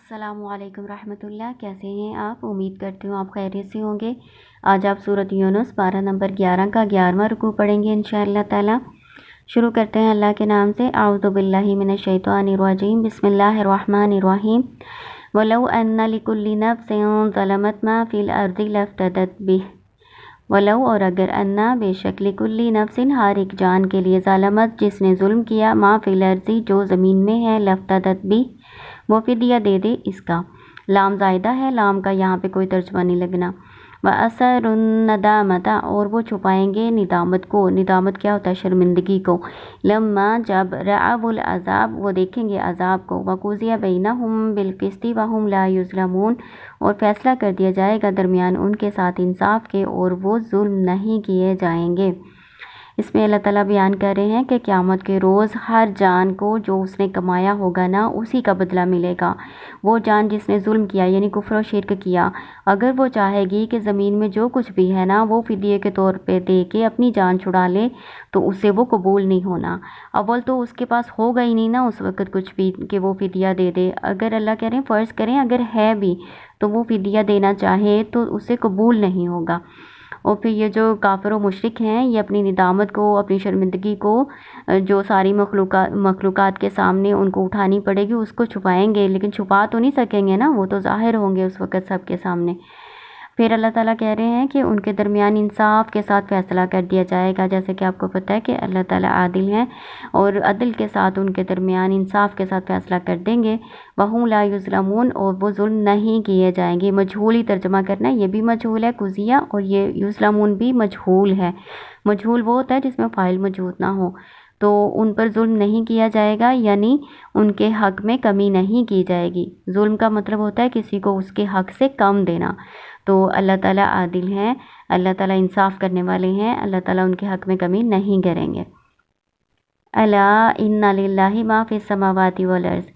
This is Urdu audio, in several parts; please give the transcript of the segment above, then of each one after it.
السلام علیکم رحمۃ اللہ، کیسے ہیں آپ؟ امید کرتی ہوں آپ خیریت سے ہوں گے۔ آج آپ سورۃ یونس 11 کا 11واں رکوع پڑھیں گے انشاءاللہ تعالی۔ شروع کرتے ہیں اللہ کے نام سے۔ اعوذ باللہ من الشیطان الرجیم، بسم اللہ الرحمن الرحیم۔ وَلَوْ أَنَّ لِكُلِّ نَفْسٍ ظَلَمَتْ مَا فِي الْأَرْضِ لَافْتَدَتْ بِهِ وَلَوْ اور اگر انا بے شک لِكُلِّ نَفْسٍ ہر ایک جان کے لیے ظلمت جس نے ظلم کیا ما فی الارض جو زمین میں ہے لفتدت بھی وہ فدیہ دے دے اس کا۔ لام زائدہ ہے، لام کا یہاں پہ کوئی ترجمہ نہیں لگنا۔ وَأَسَرُّ النَّدَامَةَ اور وہ چھپائیں گے ندامت کو۔ ندامت کیا ہوتا ہے؟ شرمندگی کو۔ لما جب رأوا العذاب وہ دیکھیں گے عذاب کو۔ وَقُضِیَ بَیْنَہُم بِالْقِسْطِ وَہُم لَا یُظْلَمُونَ اور فیصلہ کر دیا جائے گا درمیان ان کے ساتھ انصاف کے اور وہ ظلم نہیں کیے جائیں گے۔ اس میں اللہ تعالیٰ بیان کر رہے ہیں کہ قیامت کے روز ہر جان کو جو اس نے کمایا ہوگا نا اسی کا بدلہ ملے گا۔ وہ جان جس نے ظلم کیا یعنی کفر و شرک کیا، اگر وہ چاہے گی کہ زمین میں جو کچھ بھی ہے نا وہ فدیے کے طور پہ دے کے اپنی جان چھڑا لے تو اسے وہ قبول نہیں ہونا۔ اول تو اس کے پاس ہوگا ہی نہیں نا اس وقت کچھ بھی کہ وہ فدیہ دے دے۔ اگر اللہ کہہ رہے ہیں فرض کریں اگر ہے بھی تو وہ فدیہ دینا چاہے تو اسے قبول نہیں ہوگا۔ اور پھر یہ جو کافر و مشرک ہیں یہ اپنی ندامت کو، اپنی شرمندگی کو جو ساری مخلوقات کے سامنے ان کو اٹھانی پڑے گی اس کو چھپائیں گے، لیکن چھپا تو نہیں سکیں گے نا، وہ تو ظاہر ہوں گے اس وقت سب کے سامنے۔ پھر اللہ تعالیٰ کہہ رہے ہیں کہ ان کے درمیان انصاف کے ساتھ فیصلہ کر دیا جائے گا، جیسے کہ آپ کو پتہ ہے کہ اللہ تعالیٰ عادل ہیں اور عدل کے ساتھ ان کے درمیان انصاف کے ساتھ فیصلہ کر دیں گے۔ وَهُمْ لَا يُظْلَمُونَ اور وہ ظلم نہیں کیے جائیں گے۔ مجہول ہی ترجمہ کرنا ہے، یہ بھی مجہول ہے قضیہ اور یہ یظلمون بھی مجہول ہے۔ مجہول وہ ہوتا ہے جس میں فاعل موجود نہ ہو، تو ان پر ظلم نہیں کیا جائے گا یعنی ان کے حق میں کمی نہیں کی جائے گی۔ ظلم کا مطلب ہوتا ہے کسی کو اس کے حق سے کم دینا، تو اللہ تعالیٰ عادل ہیں، اللہ تعالیٰ انصاف کرنے والے ہیں، اللہ تعالیٰ ان کے حق میں کمی نہیں کریں گے۔ الا ان للہ ما فی السماوات والارض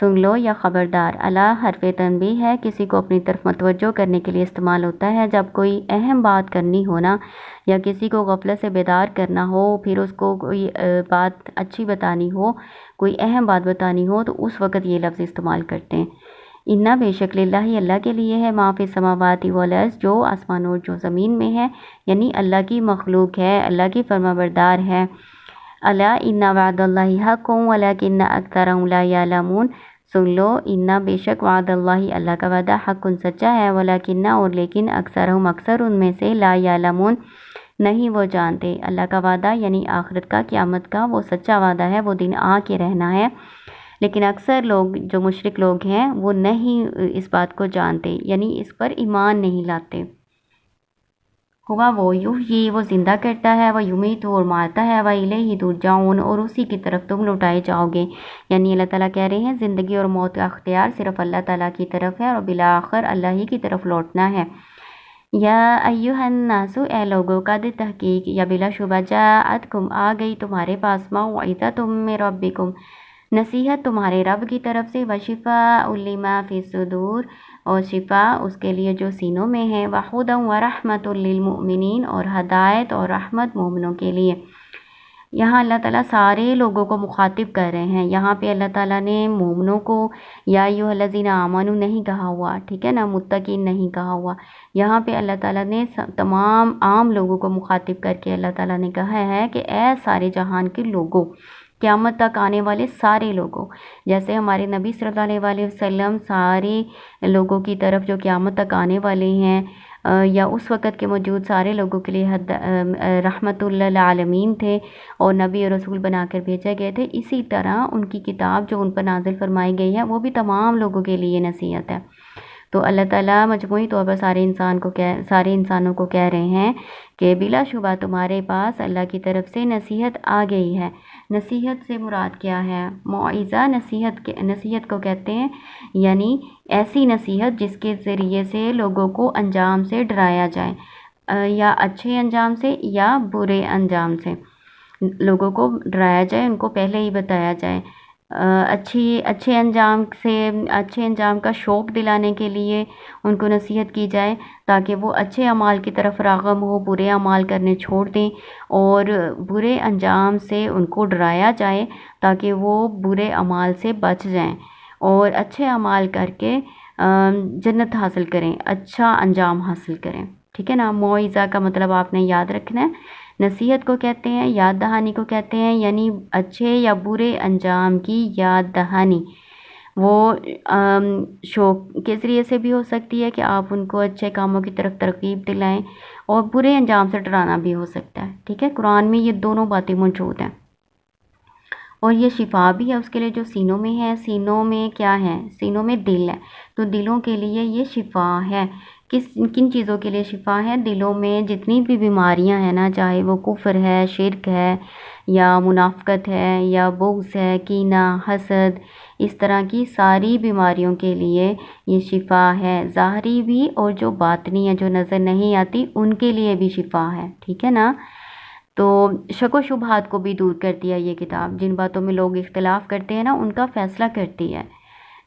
سن لو یا خبردار۔ الا حرف تنبیہ ہے، کسی کو اپنی طرف متوجہ کرنے کے لیے استعمال ہوتا ہے جب کوئی اہم بات کرنی ہونا یا کسی کو غفلت سے بیدار کرنا ہو، پھر اس کو کوئی بات اچھی بتانی ہو، کوئی اہم بات بتانی ہو تو اس وقت یہ لفظ استعمال کرتے ہیں۔ انا بے شک للہ اللہ کے لیے ہے ما فی السماوات والارض جو آسمان اور جو زمین میں ہے، یعنی اللہ کی مخلوق ہے، اللہ کی فرما بردار ہے۔ الا ان وعد اللہ حق ولکن اکثرهم لا یعلمون سن لو انا بے شک وعد اللہ اللہ کا وعدہ حق سچا ہے، ولکن اور لیکن اکثرهم اکثر ان میں سے لا یعلمون نہیں وہ جانتے۔ اللہ کا وعدہ یعنی آخرت کا، قیامت کا وہ سچا وعدہ ہے، وہ دن آ کے رہنا ہے، لیکن اکثر لوگ جو مشرک لوگ ہیں وہ نہیں اس بات کو جانتے یعنی اس پر ایمان نہیں لاتے۔ ہوا وہ یحیی وہ زندہ کرتا ہے، وہ یمیت اور مارتا ہے، وہ الیہ ترجعون اور اسی کی طرف تم لوٹائے جاؤ گے۔ یعنی اللہ تعالیٰ کہہ رہے ہیں زندگی اور موت کا اختیار صرف اللہ تعالیٰ کی طرف ہے اور بالآخر اللہ ہی کی طرف لوٹنا ہے۔ یا ایہا الناس اے لوگوں قد تحقیق یا بلا شبہ جاءتکم آ گئی تمہارے پاس موعظۃ من ربکم نصیحت تمہارے رب کی طرف سے، وشفاء لما فی الصدور اور شفا اس کے لیے جو سینوں میں ہے، وہدی ورحمۃ للمؤمنین اور ہدایت اور رحمت مومنوں کے لیے۔ یہاں اللہ تعالیٰ سارے لوگوں کو مخاطب کر رہے ہیں، یہاں پہ اللہ تعالیٰ نے مومنوں کو یا ایھا الذین آمنوا نہیں کہا ہوا، ٹھیک ہے نا، متقین نہیں کہا ہوا، یہاں پہ اللہ تعالیٰ نے تمام عام لوگوں کو مخاطب کر کے اللہ تعالیٰ نے کہا ہے کہ اے سارے جہان کے لوگوں، قیامت تک آنے والے سارے لوگوں، جیسے ہمارے نبی صلی اللہ علیہ وسلم سارے لوگوں کی طرف جو قیامت تک آنے والے ہیں یا اس وقت کے موجود سارے لوگوں کے لیے رحمت للعالمین تھے اور نبی اور رسول بنا کر بھیجے گئے تھے، اسی طرح ان کی کتاب جو ان پر نازل فرمائی گئی ہے وہ بھی تمام لوگوں کے لیے نصیحت ہے۔ تو اللہ تعالیٰ مجموعی طور پر سارے انسانوں کو کہہ رہے ہیں کہ بلا شبہ تمہارے پاس اللہ کی طرف سے نصیحت آ گئی ہے۔ نصیحت سے مراد کیا ہے؟ موعظہ نصیحت کو کہتے ہیں، یعنی ایسی نصیحت جس کے ذریعے سے لوگوں کو انجام سے ڈرایا جائے، یا اچھے انجام سے یا برے انجام سے لوگوں کو ڈرایا جائے، ان کو پہلے ہی بتایا جائے، اچھے انجام کا شوق دلانے کے لیے ان کو نصیحت کی جائے تاکہ وہ اچھے اعمال کی طرف راغب ہو، برے اعمال کرنے چھوڑ دیں، اور برے انجام سے ان کو ڈرایا جائے تاکہ وہ برے اعمال سے بچ جائیں۔ اور اچھے اعمال کر کے جنت حاصل کریں، اچھا انجام حاصل کریں، ٹھیک ہے نا۔ موعظہ کا مطلب آپ نے یاد رکھنا ہے، نصیحت کو کہتے ہیں، یاد دہانی کو کہتے ہیں، یعنی اچھے یا برے انجام کی یاد دہانی۔ وہ شوق کے ذریعے سے بھی ہو سکتی ہے کہ آپ ان کو اچھے کاموں کی طرف ترغیب دلائیں، اور برے انجام سے ڈرانا بھی ہو سکتا ہے، ٹھیک ہے۔ قرآن میں یہ دونوں باتیں موجود ہیں، اور یہ شفا بھی ہے اس کے لیے جو سینوں میں ہے۔ سینوں میں کیا ہے؟ سینوں میں دل ہے، تو دلوں کے لیے یہ شفا ہے۔ کن چیزوں کے لیے شفا ہے؟ دلوں میں جتنی بھی بیماریاں ہیں نا، چاہے وہ کفر ہے، شرک ہے، یا منافقت ہے، یا بغض ہے، کینہ، حسد، اس طرح کی ساری بیماریوں کے لیے یہ شفا ہے، ظاہری بھی اور جو باطنی ہے، جو نظر نہیں آتی، ان کے لیے بھی شفا ہے، ٹھیک ہے نا۔ تو شک و شبہات کو بھی دور کرتی ہے یہ کتاب، جن باتوں میں لوگ اختلاف کرتے ہیں نا، ان کا فیصلہ کرتی ہے۔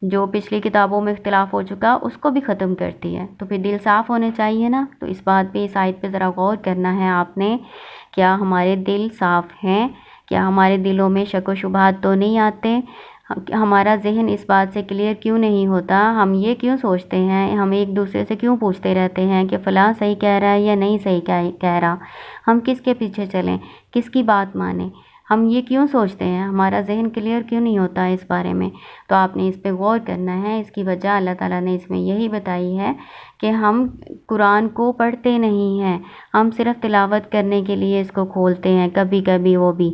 جو پچھلی کتابوں میں اختلاف ہو چکا اس کو بھی ختم کرتی ہے۔ تو پھر دل صاف ہونے چاہیے نا، تو اس بات پہ، اس آیت پہ ذرا غور کرنا ہے آپ نے، کیا ہمارے دل صاف ہیں؟ کیا ہمارے دلوں میں شک و شبہات تو نہیں آتے؟ ہمارا ذہن اس بات سے کلیئر کیوں نہیں ہوتا؟ ہم یہ کیوں سوچتے ہیں؟ ہم ایک دوسرے سے کیوں پوچھتے رہتے ہیں کہ فلاں صحیح کہہ رہا ہے یا نہیں صحیح کہہ رہا؟ ہم کس کے پیچھے چلیں؟ کس کی بات مانیں؟ ہم یہ کیوں سوچتے ہیں؟ ہمارا ذہن کلیئر کیوں نہیں ہوتا اس بارے میں؟ تو آپ نے اس پہ غور کرنا ہے۔ اس کی وجہ اللہ تعالیٰ نے اس میں یہی بتائی ہے کہ ہم قرآن کو پڑھتے نہیں ہیں، ہم صرف تلاوت کرنے کے لیے اس کو کھولتے ہیں، کبھی کبھی وہ بھی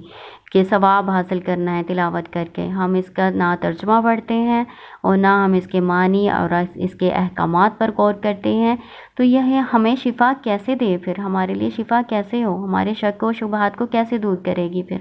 کہ ثواب حاصل کرنا ہے تلاوت کر کے۔ ہم اس کا نہ ترجمہ پڑھتے ہیں اور نہ ہم اس کے معنی اور اس کے احکامات پر غور کرتے ہیں۔ تو یہ ہمیں شفا کیسے دے؟ پھر ہمارے لیے شفا کیسے ہو؟ ہمارے شک و شبہات کو کیسے دور کرے گی پھر،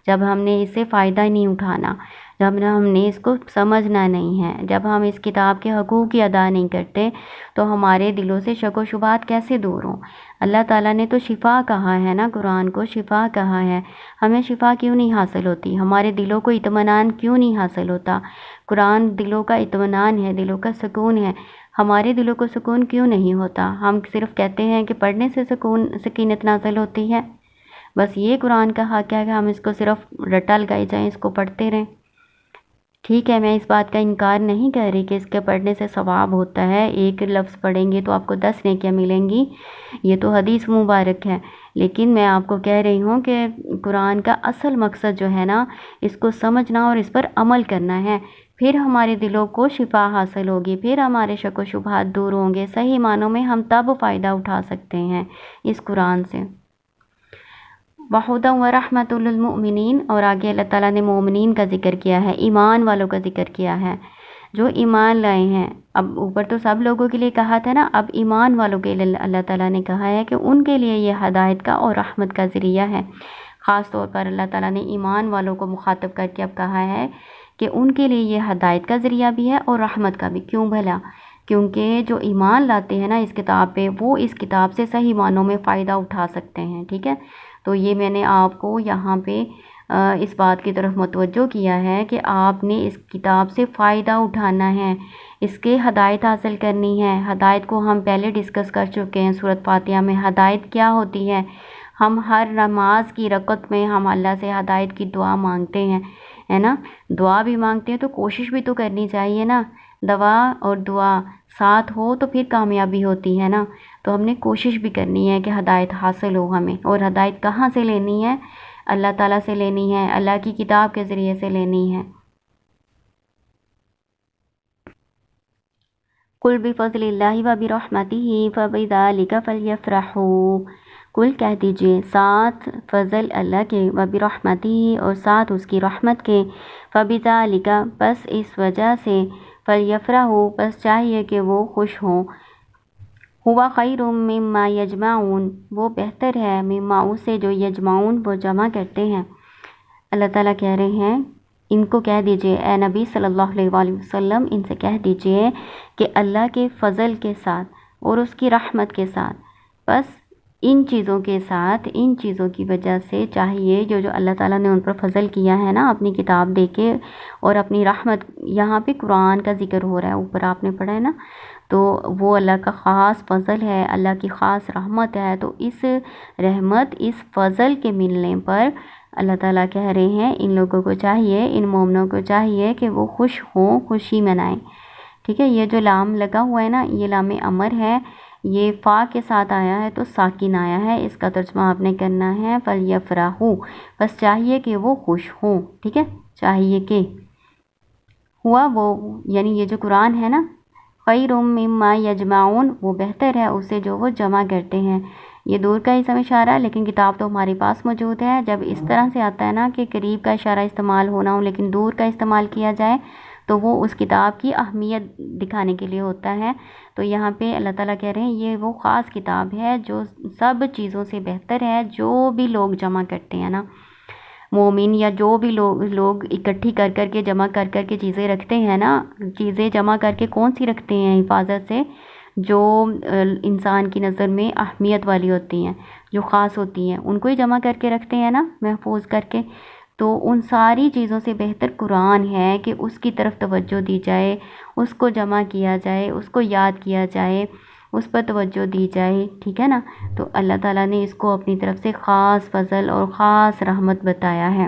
جب ہم نے اس سے فائدہ نہیں اٹھانا، جب ہم نے اس کو سمجھنا نہیں ہے، جب ہم اس کتاب کے حقوق کی ادا نہیں کرتے، تو ہمارے دلوں سے شک و شبہات کیسے دور ہوں؟ اللہ تعالیٰ نے تو شفا کہا ہے نا، قرآن کو شفا کہا ہے، ہمیں شفا کیوں نہیں حاصل ہوتی؟ ہمارے دلوں کو اطمینان کیوں نہیں حاصل ہوتا؟ قرآن دلوں کا اطمینان ہے، دلوں کا سکون ہے، ہمارے دلوں کو سکون کیوں نہیں ہوتا؟ ہم صرف کہتے ہیں کہ پڑھنے سے سکینت نازل ہوتی ہے، بس یہ قرآن کا حق ہے کہ ہم اس کو صرف رٹا لگائی جائیں، اس کو پڑھتے رہیں۔ ٹھیک ہے، میں اس بات کا انکار نہیں کر رہی کہ اس کے پڑھنے سے ثواب ہوتا ہے، ایک لفظ پڑھیں گے تو آپ کو 10 نیکیاں ملیں گی، یہ تو حدیث مبارک ہے، لیکن میں آپ کو کہہ رہی ہوں کہ قرآن کا اصل مقصد جو ہے نا، اس کو سمجھنا اور اس پر عمل کرنا ہے، پھر ہمارے دلوں کو شفا حاصل ہوگی، پھر ہمارے شک و شبہات دور ہوں گے، صحیح معنوں میں ہم تب فائدہ اٹھا سکتے ہیں اس قرآن سے۔ وَهُدًى وَرَحْمَةٌ لِّلْمُؤْمِنِينَ، اور آگے اللہ تعالیٰ نے مومنین کا ذکر کیا ہے، ایمان والوں کا ذکر کیا ہے، جو ایمان لائے ہیں۔ اب اوپر تو سب لوگوں کے لیے کہا تھا نا، اب ایمان والوں کے لیے اللہ تعالیٰ نے کہا ہے کہ ان کے لیے یہ ہدایت کا اور رحمت کا ذریعہ ہے۔ خاص طور پر اللہ تعالیٰ نے ایمان والوں کو مخاطب کر کے اب کہا ہے کہ ان کے لیے یہ ہدایت کا ذریعہ بھی ہے اور رحمت کا بھی۔ کیوں بھلا؟ کیونکہ جو ایمان لاتے ہیں نا اس کتاب پہ، وہ اس کتاب سے صحیح معنوں میں فائدہ اٹھا سکتے ہیں، ٹھیک ہے۔ تو یہ میں نے آپ کو یہاں پہ اس بات کی طرف متوجہ کیا ہے کہ آپ نے اس کتاب سے فائدہ اٹھانا ہے، اس کے ہدایت حاصل کرنی ہے۔ ہدایت کو ہم پہلے ڈسکس کر چکے ہیں سورۃ فاتحہ میں، ہدایت کیا ہوتی ہے۔ ہم ہر نماز کی رکعت میں ہم اللہ سے ہدایت کی دعا مانگتے ہیں، ہے نا، دعا بھی مانگتے ہیں تو کوشش بھی تو کرنی چاہیے نا، دعا اور دعا ساتھ ہو تو پھر کامیابی ہوتی ہے نا۔ تو ہم نے کوشش بھی کرنی ہے کہ ہدایت حاصل ہو ہمیں، اور ہدایت کہاں سے لینی ہے؟ اللہ تعالیٰ سے لینی ہے، اللہ کی کتاب کے ذریعے سے لینی ہے۔ قُلْ بِفَضْلِ اللَّهِ وَبِرَحْمَتِهِ فَبِذَلِكَ فَلْيَفْرَحُوا، قُلْ کہہ دیجئے ساتھ فضل اللہ کے، وَبِرَحْمَتِهِ اور ساتھ اس کی رحمت کے، فَبِذَلِكَ پس اس وجہ سے، فَلْيَفْرَحُوا پس چاہیے کہ وہ خوش ہوں، ہوا خیر مما یجمعون وہ بہتر ہے، مما اس سے جو یجمعون وہ جمع کرتے ہیں۔ اللہ تعالیٰ کہہ رہے ہیں ان کو کہہ دیجئے، اے نبی صلی اللہ علیہ وآلہ وسلم ان سے کہہ دیجئے کہ اللہ کے فضل کے ساتھ اور اس کی رحمت کے ساتھ، بس ان چیزوں کے ساتھ، ان چیزوں کی وجہ سے چاہیے جو اللہ تعالیٰ نے ان پر فضل کیا ہے نا اپنی کتاب دے کے اور اپنی رحمت، یہاں پہ قرآن کا ذکر ہو رہا ہے، اوپر آپ نے پڑھا ہے نا، تو وہ اللہ کا خاص فضل ہے، اللہ کی خاص رحمت ہے۔ تو اس رحمت، اس فضل کے ملنے پر اللہ تعالیٰ کہہ رہے ہیں ان لوگوں کو چاہیے، ان مومنوں کو چاہیے کہ وہ خوش ہوں، خوشی منائیں، ٹھیک ہے۔ یہ جو لام لگا ہوا ہے نا، یہ لام امر ہے، یہ فا کے ساتھ آیا ہے تو ساکن آیا ہے، اس کا ترجمہ آپ نے کرنا ہے فَلْيَفْرَحُوا، بس چاہیے کہ وہ خوش ہوں، ٹھیک ہے، چاہیے کہ ہوا وہ، یعنی یہ جو قرآن ہے نا، خیر مما یجمعون، وہ بہتر ہے اسے جو وہ جمع کرتے ہیں۔ یہ دور کا اسم اشارہ ہے، لیکن کتاب تو ہمارے پاس موجود ہے۔ جب اس طرح سے آتا ہے نا کہ قریب کا اشارہ استعمال ہونا ہو لیکن دور کا استعمال کیا جائے تو وہ اس کتاب کی اہمیت دکھانے کے لیے ہوتا ہے۔ تو یہاں پہ اللہ تعالیٰ کہہ رہے ہیں یہ وہ خاص کتاب ہے جو سب چیزوں سے بہتر ہے، جو بھی لوگ جمع کرتے ہیں نا، مومن یا جو بھی لوگ اکٹھی کر کے جمع کر کے چیزیں رکھتے ہیں نا، چیزیں جمع کر کے کون سی رکھتے ہیں حفاظت سے، جو انسان کی نظر میں اہمیت والی ہوتی ہیں، جو خاص ہوتی ہیں، ان کو ہی جمع کر کے رکھتے ہیں نا محفوظ کر کے۔ تو ان ساری چیزوں سے بہتر قرآن ہے کہ اس کی طرف توجہ دی جائے، اس کو جمع کیا جائے، اس کو یاد کیا جائے، اس پر توجہ دی جائے، ٹھیک ہے نا۔ تو اللہ تعالیٰ نے اس کو اپنی طرف سے خاص فضل اور خاص رحمت بتایا ہے۔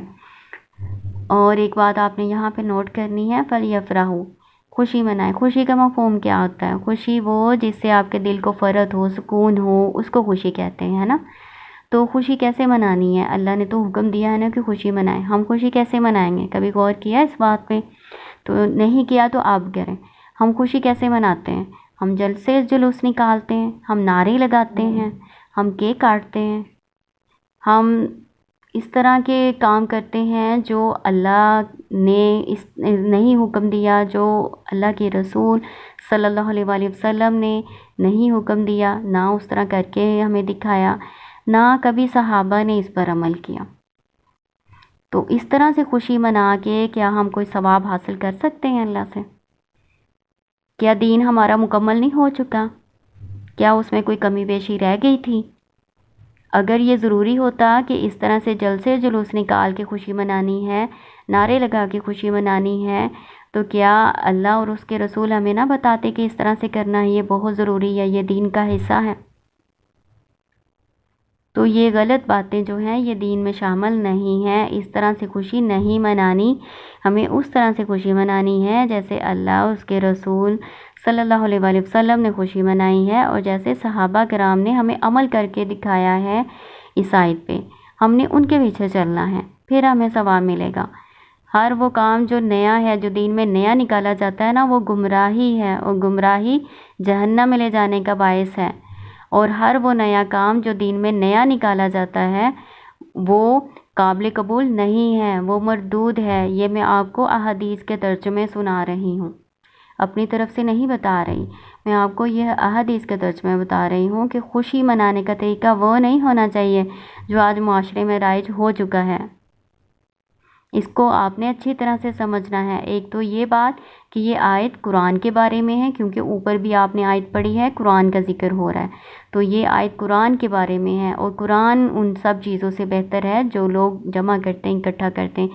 اور ایک بات آپ نے یہاں پہ نوٹ کرنی ہے، فَلْيَفْرَحُوا، خوشی منائیں۔ خوشی کا مفہوم کیا ہوتا ہے؟ خوشی وہ جس سے آپ کے دل کو فرحت ہو، سکون ہو، اس کو خوشی کہتے ہیں نا۔ تو خوشی کیسے منانی ہے؟ اللہ نے تو حکم دیا ہے نا کہ خوشی منائیں۔ ہم خوشی کیسے منائیں گے؟ کبھی غور کیا اس بات پہ؟ تو نہیں کیا تو آپ کریں۔ ہم خوشی کیسے مناتے ہیں؟ ہم جلسے جلوس نکالتے ہیں، ہم نعرے لگاتے ہیں، ہم کیک کاٹتے ہیں، ہم اس طرح کے کام کرتے ہیں جو اللہ نے نہیں حکم دیا، جو اللہ کے رسول صلی اللہ علیہ وآلہ وسلم نے نہیں حکم دیا، نہ اس طرح کر کے ہمیں دکھایا، نہ کبھی صحابہ نے اس پر عمل کیا۔ تو اس طرح سے خوشی منا کے کیا ہم کوئی ثواب حاصل کر سکتے ہیں اللہ سے؟ کیا دین ہمارا مکمل نہیں ہو چکا؟ کیا اس میں کوئی کمی بیشی رہ گئی تھی؟ اگر یہ ضروری ہوتا کہ اس طرح سے جلسے جلوس نکال کے خوشی منانی ہے، نعرے لگا کے خوشی منانی ہے، تو کیا اللہ اور اس کے رسول ہمیں نہ بتاتے کہ اس طرح سے کرنا ہے، یہ بہت ضروری ہے، یہ دین کا حصہ ہے؟ تو یہ غلط باتیں جو ہیں یہ دین میں شامل نہیں ہیں۔ اس طرح سے خوشی نہیں منانی، ہمیں اس طرح سے خوشی منانی ہے جیسے اللہ اس کے رسول صلی اللہ علیہ وآلہ وسلم نے خوشی منائی ہے، اور جیسے صحابہ کرام نے ہمیں عمل کر کے دکھایا ہے اس آیت پہ، ہم نے ان کے پیچھے چلنا ہے، پھر ہمیں ثواب ملے گا۔ ہر وہ کام جو نیا ہے، جو دین میں نیا نکالا جاتا ہے نا، وہ گمراہی ہے، اور گمراہی جہنم میں لے جانے کا باعث ہے۔ اور ہر وہ نیا کام جو دین میں نیا نکالا جاتا ہے وہ قابل قبول نہیں ہے، وہ مردود ہے۔ یہ میں آپ کو احادیث کے ترجمے سنا رہی ہوں، اپنی طرف سے نہیں بتا رہی، میں آپ کو یہ احادیث کے ترجمے بتا رہی ہوں کہ خوشی منانے کا طریقہ وہ نہیں ہونا چاہیے جو آج معاشرے میں رائج ہو چکا ہے۔ اس کو آپ نے اچھی طرح سے سمجھنا ہے۔ ایک تو یہ بات کہ یہ آیت قرآن کے بارے میں ہے، کیونکہ اوپر بھی آپ نے آیت پڑھی ہے، قرآن کا ذکر ہو رہا ہے، تو یہ آیت قرآن کے بارے میں ہے، اور قرآن ان سب چیزوں سے بہتر ہے جو لوگ جمع کرتے ہیں، اکٹھا کرتے ہیں۔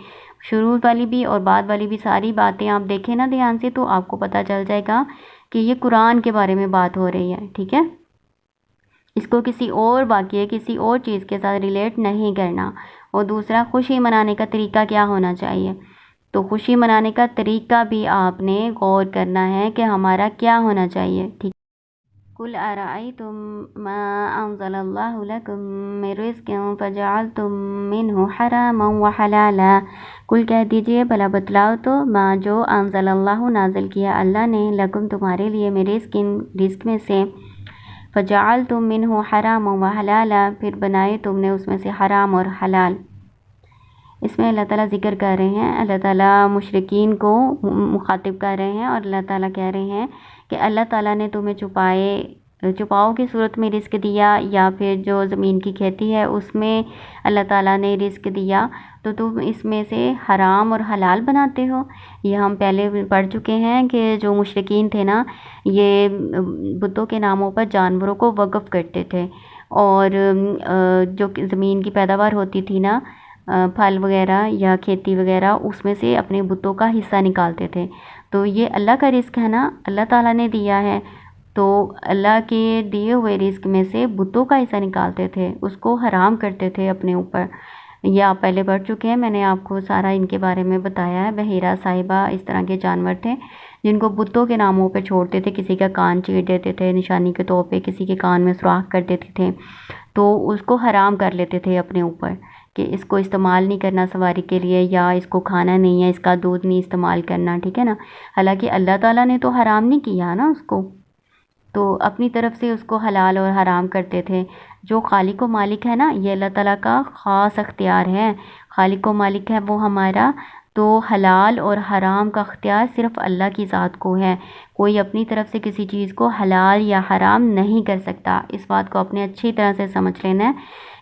شروع والی بھی اور بعد والی بھی ساری باتیں آپ دیکھیں نا دھیان سے، تو آپ کو پتہ چل جائے گا کہ یہ قرآن کے بارے میں بات ہو رہی ہے، ٹھیک ہے۔ اس کو کسی اور واقعے، کسی اور چیز کے ساتھ ریلیٹ نہیں کرنا۔ اور دوسرا، خوشی منانے کا طریقہ کیا ہونا چاہیے؟ تو خوشی منانے کا طریقہ بھی آپ نے غور کرنا ہے کہ ہمارا کیا ہونا چاہیے، ٹھیک۔ قُلْ أَرَأَيْتُمْ مَا أَنزَلَ اللَّهُ لَكُم مِّن رِّزْقٍ فَجَعَلْتُم مِّنْهُ حَرَامًا وَحَلَالًا، قُلْ کہہ دیجئے بھلا بتلاؤ تو، ما جو انزل اللہ نازل کیا اللہ نے، لکم تمہارے لیے، من رزق میں سے، فَجَعَلْتُم مِّنْهُ حَرَامًا وَحَلَالًا، پھر بنائے تم نے اس میں سے حرام اور حلال۔ اس میں اللہ تعالیٰ ذکر کر رہے ہیں، اللہ تعالیٰ مشرکین کو مخاطب کر رہے ہیں، اور اللہ تعالیٰ کہہ رہے ہیں کہ اللہ تعالیٰ نے تمہیں چھپاؤ کی صورت میں رزق دیا، یا پھر جو زمین کی کھیتی ہے اس میں اللہ تعالیٰ نے رزق دیا، تو تم اس میں سے حرام اور حلال بناتے ہو۔ یہ ہم پہلے پڑھ چکے ہیں کہ جو مشرکین تھے نا، یہ بتوں کے ناموں پر جانوروں کو وقف کرتے تھے، اور جو زمین کی پیداوار ہوتی تھی نا، پھل وغیرہ یا کھیتی وغیرہ، اس میں سے اپنے بتوں کا حصہ نکالتے تھے۔ تو یہ اللہ کا رزق ہے نا، اللہ تعالیٰ نے دیا ہے، تو اللہ کے دیے ہوئے رزق میں سے بتوں کا حصہ نکالتے تھے، اس کو حرام کرتے تھے اپنے اوپر، یہ آپ پہلے پڑھ چکے ہیں، میں نے آپ کو سارا ان کے بارے میں بتایا ہے۔ بحیرہ، صاحبہ، اس طرح کے جانور تھے جن کو بتوں کے ناموں پہ چھوڑتے تھے، کسی کا کان چیر دیتے تھے نشانی کے طور پہ، کسی کے کان میں سوراخ کر دیتے تھے، تو اس کو حرام کر لیتے تھے اپنے اوپر کہ اس کو استعمال نہیں کرنا سواری کے لیے، یا اس کو کھانا نہیں ہے، اس کا دودھ نہیں استعمال کرنا، ٹھیک ہے نا۔ حالانکہ اللہ تعالیٰ نے تو حرام نہیں کیا نا اس کو، تو اپنی طرف سے اس کو حلال اور حرام کرتے تھے۔ جو خالق و مالک ہے نا، یہ اللہ تعالیٰ کا خاص اختیار ہے، خالق و مالک ہے وہ ہمارا، تو حلال اور حرام کا اختیار صرف اللہ کی ذات کو ہے۔ کوئی اپنی طرف سے کسی چیز کو حلال یا حرام نہیں کر سکتا۔ اس بات کو اپنے اچھی طرح سے سمجھ لینا ہے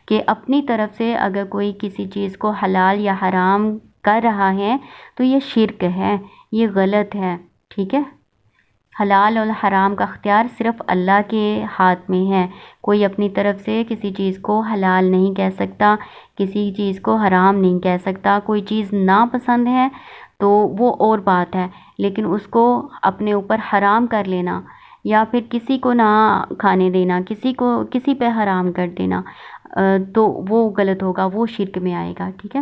کہ اپنی طرف سے اگر کوئی کسی چیز کو حلال یا حرام کر رہا ہے تو یہ شرک ہے، یہ غلط ہے، ٹھیک ہے۔ حلال اور حرام کا اختیار صرف اللہ کے ہاتھ میں ہے۔ کوئی اپنی طرف سے کسی چیز کو حلال نہیں کہہ سکتا، کسی چیز کو حرام نہیں کہہ سکتا۔ کوئی چیز ناپسند ہے تو وہ اور بات ہے، لیکن اس کو اپنے اوپر حرام کر لینا یا پھر کسی کو نہ کھانے دینا، کسی پہ حرام کر دینا، تو وہ غلط ہوگا، وہ شرک میں آئے گا، ٹھیک ہے۔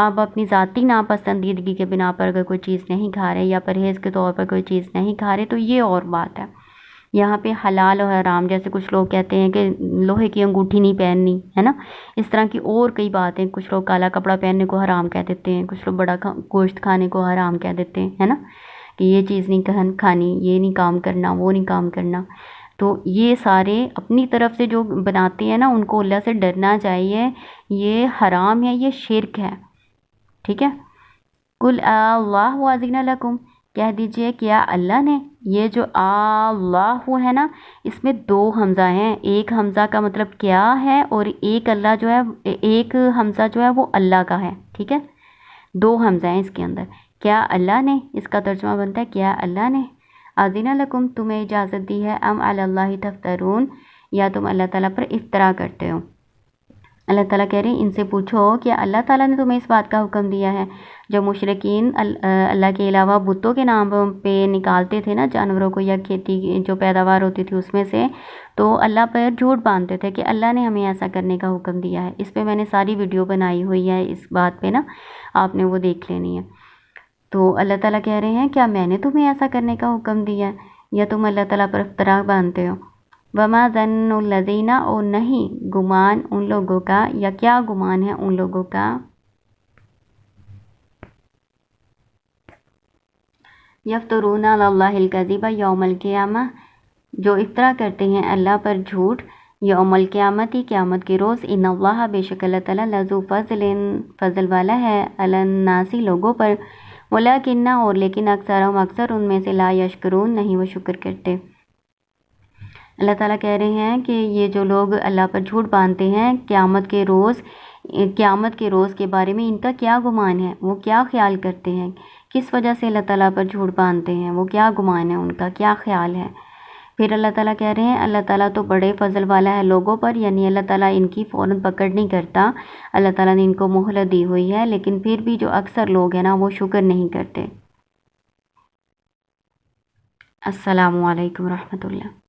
آپ اپنی ذاتی ناپسندیدگی کے بنا پر اگر کوئی چیز نہیں کھا رہے یا پرہیز کے طور پر کوئی چیز نہیں کھا رہے تو یہ اور بات ہے۔ یہاں پہ حلال اور حرام، جیسے کچھ لوگ کہتے ہیں کہ لوہے کی انگوٹھی نہیں پہننی ہے نا، اس طرح کی اور کئی باتیں، کچھ لوگ کالا کپڑا پہننے کو حرام کہہ دیتے ہیں، کچھ لوگ بڑا گوشت کھانے کو حرام کہہ دیتے ہیں، ہے نا، کہ یہ چیز نہیں کھانی، یہ نہیں کام کرنا، وہ نہیں کام کرنا۔ تو یہ سارے اپنی طرف سے جو بناتے ہیں نا، ان کو اللہ سے ڈرنا چاہیے، یہ حرام ہے، یہ شرک ہے، ٹھیک ہے۔ قل اللہ اذن لکم، کہہ دیجئے کیا اللہ نے، یہ جو اللہ ہے نا، اس میں دو حمزہ ہیں، ایک حمزہ کا مطلب کیا ہے اور ایک اللہ جو ہے، ایک حمزہ جو ہے وہ اللہ کا ہے، ٹھیک ہے، دو حمزہ ہیں اس کے اندر۔ کیا اللہ نے، اس کا ترجمہ بنتا ہے کیا اللہ نے، اذن لکم، تمہیں اجازت دی ہے، ام علی اللہ تفترون، یا تم اللہ تعالیٰ پر افطرا کرتے ہو۔ اللہ تعالیٰ کہہ رہے ہیں ان سے پوچھو کہ اللہ تعالیٰ نے تمہیں اس بات کا حکم دیا ہے۔ جو مشرکین اللہ کے علاوہ بتوں کے نام پہ نکالتے تھے نا جانوروں کو یا کھیتی جو پیداوار ہوتی تھی اس میں سے، تو اللہ پر جھوٹ باندھتے تھے کہ اللہ نے ہمیں ایسا کرنے کا حکم دیا ہے۔ اس پہ میں نے ساری ویڈیو بنائی ہوئی ہے اس بات پہ نا، آپ نے وہ دیکھ لینی ہے۔ تو اللہ تعالیٰ کہہ رہے ہیں کیا میں نے تمہیں ایسا کرنے کا حکم دیا ہے یا تم اللہ تعالیٰ پر افطرا باندھتے ہو؟ وما ظن الذین، اور نہیں گمان ان لوگوں کا، یا کیا گمان ہے ان لوگوں کا، یفترون علی اللہ الکذب یوم القیامہ، جو افطرا کرتے ہیں اللہ پر جھوٹ یوم القیامت، قیامت کے روز۔ ان اللہ، بے شک اللہ تعالیٰ، لذو فضل، فضل والا ہے، علی الناس، لوگوں پر، ولکن، اور لیکن، اکثر ان میں سے لا یشکرون، نہیں وہ شکر کرتے۔ اللہ تعالیٰ کہہ رہے ہیں کہ یہ جو لوگ اللہ پر جھوٹ باندھتے ہیں قیامت کے روز کے بارے میں ان کا کیا گمان ہے، وہ کیا خیال کرتے ہیں، کس وجہ سے اللہ تعالیٰ پر جھوٹ باندھتے ہیں، وہ کیا گمان ہے، ان کا کیا خیال ہے۔ پھر اللہ تعالیٰ کہہ رہے ہیں اللہ تعالیٰ تو بڑے فضل والا ہے لوگوں پر، یعنی اللہ تعالیٰ ان کی فوراً پکڑ نہیں کرتا، اللہ تعالیٰ نے ان کو مہلت دی ہوئی ہے، لیکن پھر بھی جو اکثر لوگ ہیں نا وہ شکر نہیں کرتے۔ السلام علیکم ورحمۃ اللہ۔